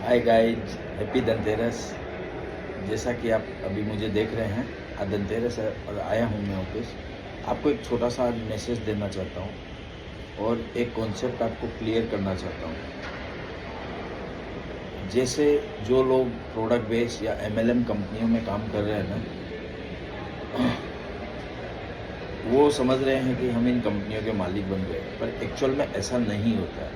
Hi guys, happy Dhanteras. जैसा कि आप अभी मुझे देख रहे हैं, आज धनतेरस है और आया हूँ मैं ऑफिस। आपको एक छोटा सा मैसेज देना चाहता हूँ और एक कॉन्सेप्ट आपको क्लियर करना चाहता हूँ। जैसे जो लोग प्रोडक्ट बेस या एमएलएम कंपनियों में काम कर रहे हैं ना, वो समझ रहे हैं कि हम इन कंपनियों के मालिक बन गए, पर एक्चुअल में ऐसा नहीं होता है।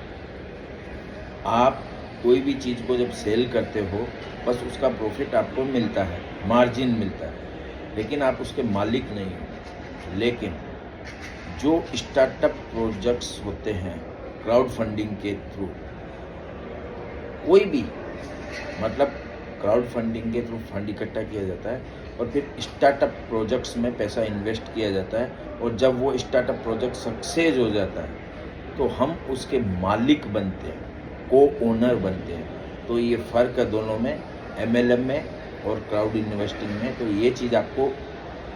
आप कोई भी चीज़ को जब सेल करते हो, बस उसका प्रॉफिट आपको मिलता है, मार्जिन मिलता है, लेकिन आप उसके मालिक नहीं हो। लेकिन जो स्टार्टअप प्रोजेक्ट्स होते हैं क्राउड फंडिंग के थ्रू, कोई भी मतलब क्राउड फंडिंग के थ्रू फंड इकट्ठा किया जाता है और फिर स्टार्टअप प्रोजेक्ट्स में पैसा इन्वेस्ट किया जाता है, और जब वो स्टार्टअप प्रोजेक्ट सक्सेस हो जाता है तो हम उसके मालिक बनते हैं, को ओनर बनते हैं। तो ये फ़र्क है दोनों में, एमएलएम में और क्राउड इन्वेस्टिंग में। तो ये चीज़ आपको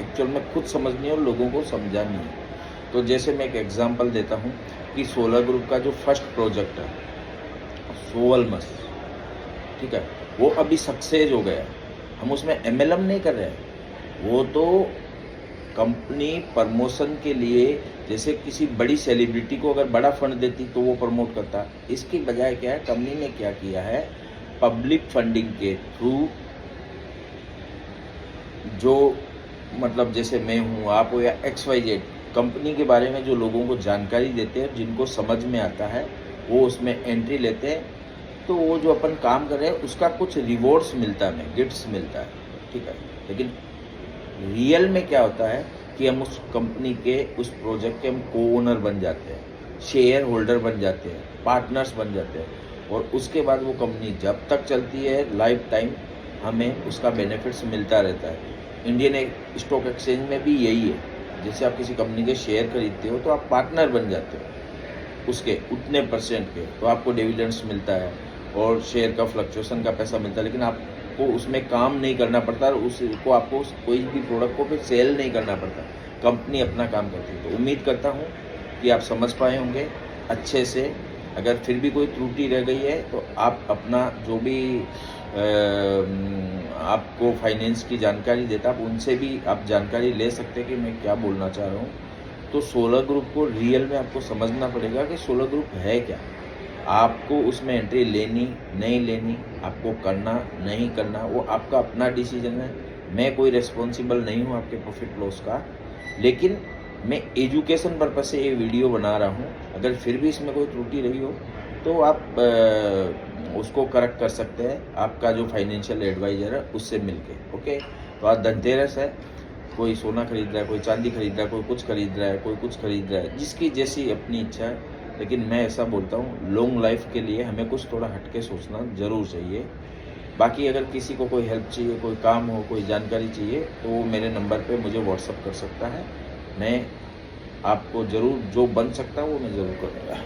एक्चुअल में खुद समझनी है और लोगों को समझानी है। तो जैसे मैं एक एग्जांपल देता हूँ कि सोलर ग्रुप का जो फर्स्ट प्रोजेक्ट है सोवलमस, ठीक है, वो अभी सक्सेस हो गया। हम उसमें एमएलएम नहीं कर रहे हैं, वो तो कंपनी प्रमोशन के लिए, जैसे किसी बड़ी सेलिब्रिटी को अगर बड़ा फंड देती तो वो प्रमोट करता। इसकी बजाय क्या है, कंपनी ने क्या किया है, पब्लिक फंडिंग के थ्रू, जो मतलब जैसे मैं हूँ, आप हो या XYZ, कंपनी के बारे में जो लोगों को जानकारी देते हैं, जिनको समझ में आता है, वो उसमें एंट्री लेते हैं। तो वो जो अपन काम कर रहे हैं उसका कुछ रिवॉर्ड्स मिलता है, हमें गिफ्ट्स मिलता है, ठीक है। लेकिन रियल में क्या होता है कि हम उस कंपनी के, उस प्रोजेक्ट के हम को ओनर बन जाते हैं, शेयर होल्डर बन जाते हैं, पार्टनर्स बन जाते हैं, और उसके बाद वो कंपनी जब तक चलती है लाइफ टाइम हमें उसका बेनिफिट्स मिलता रहता है। इंडियन स्टॉक एक्सचेंज में भी यही है। जैसे आप किसी कंपनी के शेयर खरीदते हो तो आप पार्टनर बन जाते हो उसके उतने परसेंट के, तो आपको डिविडेंड्स मिलता है और शेयर का फ्लक्चुएशन का पैसा मिलता है, लेकिन आपको उसमें काम नहीं करना पड़ता और उसको आपको कोई भी प्रोडक्ट को फिर सेल नहीं करना पड़ता, कंपनी अपना काम करती है। तो उम्मीद करता हूँ कि आप समझ पाए होंगे अच्छे से। अगर फिर भी कोई त्रुटि रह गई है तो आप अपना जो भी आपको फाइनेंस की जानकारी देता, आप उनसे भी आप जानकारी ले सकते हैं कि मैं क्या बोलना चाह रहा हूँ। तो सोलर ग्रुप को रियल में आपको समझना पड़ेगा कि सोलर ग्रुप है क्या। आपको उसमें एंट्री लेनी नहीं लेनी, आपको करना नहीं करना, वो आपका अपना डिसीजन है। मैं कोई रिस्पॉन्सिबल नहीं हूँ आपके प्रॉफिट लॉस का, लेकिन मैं एजुकेशन पर्पस से ये वीडियो बना रहा हूँ। अगर फिर भी इसमें कोई त्रुटि रही हो तो आप उसको करेक्ट कर सकते हैं, आपका जो फाइनेंशियल एडवाइज़र है उससे मिलके। ओके, तो आज धनतेरस है, कोई सोना खरीद रहा है, कोई चांदी खरीद रहा है, कोई कुछ खरीद रहा है, कोई कुछ खरीद रहा है, जिसकी जैसी अपनी इच्छा है। लेकिन मैं ऐसा बोलता हूँ, लॉन्ग लाइफ के लिए हमें कुछ थोड़ा हटके सोचना ज़रूर चाहिए। बाकी अगर किसी को कोई हेल्प चाहिए, कोई काम हो, कोई जानकारी चाहिए, तो वो मेरे नंबर पे मुझे व्हाट्सअप कर सकता है। मैं आपको ज़रूर जो बन सकता हूँ वो मैं ज़रूर करूँगा।